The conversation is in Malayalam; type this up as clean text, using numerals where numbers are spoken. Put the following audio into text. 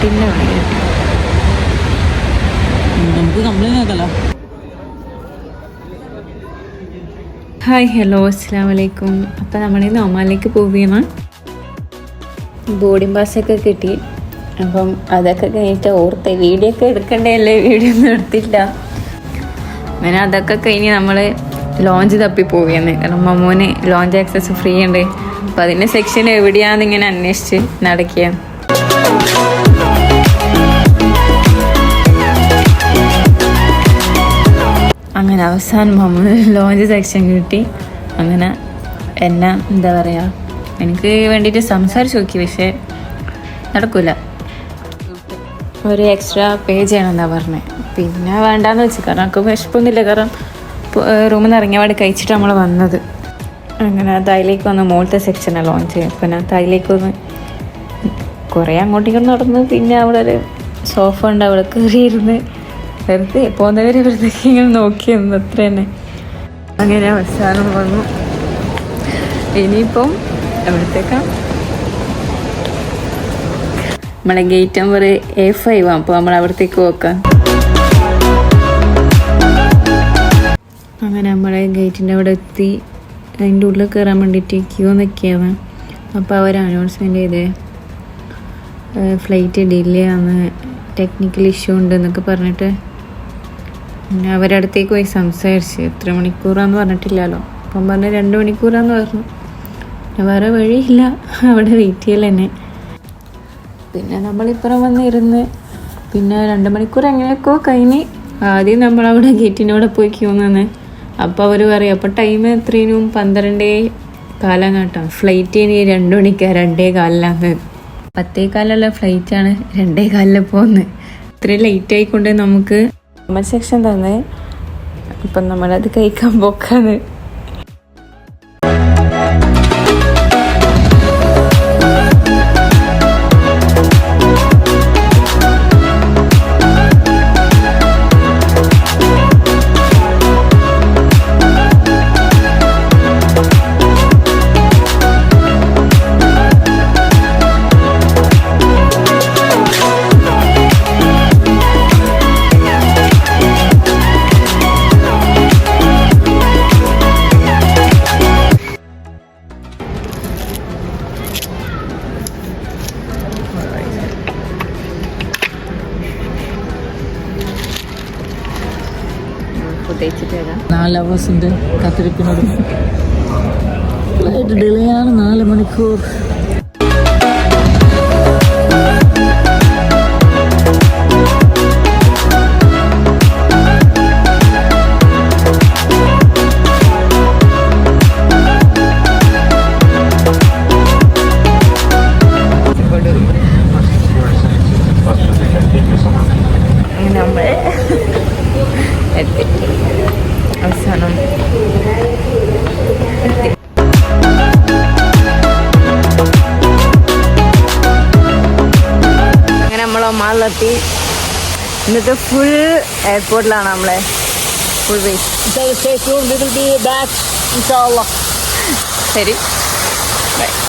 പാട്ടിൻ്റെ പണിയാണ്. നമുക്ക് കംപ്ലൈൻ്റ് ആക്കല്ലോ. ഹായ് ഹലോ അസ്സലാമു അലൈക്കും. അപ്പോൾ നമ്മളിന്ന് ഒമാനിലേക്ക് പോവുകയാണ്. ബോർഡിംഗ് പാസ്സൊക്കെ കിട്ടി. അപ്പം അതൊക്കെ കഴിഞ്ഞിട്ട് ഓർത്ത് വീഡിയോ ഒക്കെ എടുക്കണ്ടല്ലേ, വീഡിയോ ഒന്നും എടുത്തില്ല. അങ്ങനെ അതൊക്കെ കഴിഞ്ഞ് നമ്മൾ ലോഞ്ച് തപ്പി പോവുകയാണ്. കാരണം മമ്മൂന് ലോഞ്ച് ആക്സസ് ഫ്രീ ഉണ്ട്. അപ്പോൾ അതിൻ്റെ സെക്ഷൻ എവിടെയാണെന്ന് ഇങ്ങനെ അന്വേഷിച്ച് നടക്കുകയാണ്. അങ്ങനെ അവസാനം മമ്മൂന് ലോഞ്ച് സെക്ഷൻ കിട്ടി. അങ്ങനെ എന്നെ എന്താ പറയുക, എനിക്ക് വേണ്ടിയിട്ട് സംസാരിച്ച് നോക്കി, പക്ഷേ നടക്കില്ല. ഒരു എക്സ്ട്രാ പേ ചെയ്യണമെന്നാണ് പറഞ്ഞത്. പിന്നെ വേണ്ടാന്ന് വെച്ചു, കാരണം നമുക്ക് വിശപ്പൊന്നുമില്ല. കാരണം റൂമിൽ നിന്ന് ഇറങ്ങിയപാട് കഴിച്ചിട്ട് നമ്മൾ വന്നത്. അങ്ങനെ തൈലേക്ക് വന്ന് മുകളിലത്തെ സെക്ഷനാണ് ലോഞ്ച് ചെയ്യുക. പിന്നെ തൈലേക്ക് വന്ന് കുറേ അങ്ങോട്ടേക്കും നടന്നു. പിന്നെ അവിടെ ഒരു സോഫ ഉണ്ട്, അവിടെ കയറിയിരുന്ന് വെറുതെ പോകുന്നവരെ വെറുതെ ഇങ്ങനെ നോക്കിയിരുന്നു, അത്ര തന്നെ. അങ്ങനെ അവസാനം വന്നു. ഇനിയിപ്പം എവിടത്തേക്കാണ്? നമ്മളെ ഗേറ്റ് നമ്പർ A5 ആണ്. അപ്പോൾ നമ്മൾ അവിടത്തേക്ക് പോക്കാം. അങ്ങനെ നമ്മളെ ഗേറ്റിൻ്റെ അവിടെ എത്തി. അതിൻ്റെ ഉള്ളിൽ കയറാൻ വേണ്ടിയിട്ട് ക്യൂ നിൽക്കുകയാണ്. അപ്പോൾ അവർ അനൗൺസ്മെൻറ്റ് ചെയ്തേ ഫ്ലൈറ്റ് ഡിലേ ആണ്, ടെക്നിക്കൽ ഇഷ്യൂ ഉണ്ട് എന്നൊക്കെ പറഞ്ഞിട്ട്. പിന്നെ അവരുടെ അടുത്തേക്ക് പോയി സംസാരിച്ച് എത്ര മണിക്കൂറാന്ന് പറഞ്ഞിട്ടില്ലല്ലോ. അപ്പം പറഞ്ഞ് 2 മണിക്കൂറാന്ന് പറഞ്ഞു. പിന്നെ വേറെ വഴിയില്ല, അവിടെ വെയിറ്റ് ചെയ്യൽ തന്നെ. പിന്നെ നമ്മളിപ്പുറം വന്നിരുന്ന് പിന്നെ 2 മണിക്കൂർ എങ്ങനെയൊക്കെയോ കഴിഞ്ഞ്. ആദ്യം നമ്മളവിടെ ഗേറ്റിൻ്റെ അവിടെ പോയി ക്യൂ നിന്ന്. അപ്പോൾ അവർ പറയും, അപ്പോൾ ടൈം എത്രയും 12:15 കേട്ടോ. ഫ്ലൈറ്റ് ഇനി 2 മണിക്കാണ്, 2:15. 10:15 ഫ്ലൈറ്റാണ്, 2:15 പോകുന്നത്. ഇത്രയും ലേറ്റ് ആയിക്കൊണ്ട് നമുക്ക് സെക്ഷൻ തന്നെ. അപ്പം നമ്മളത് കഴിക്കാൻ പോക്കാണ്. തേച്ചിട്ട് വരാം. 4 അവേഴ്സിൻ്റെ കാത്തിരിപ്പിനോട് ഫ്ലൈറ്റ് ഡിലേ ആണ്, 4 മണിക്കൂർ. നമ്മൾ എത്തി, അവസാനം എത്തി. അങ്ങനെ നമ്മൾ ഒമാനിലെത്തി. ഇന്നത്തെ ഫുൾ എയർപോർട്ടിലാണ് നമ്മളെ ഫുൾ വെയിറ്റ്. ശരി.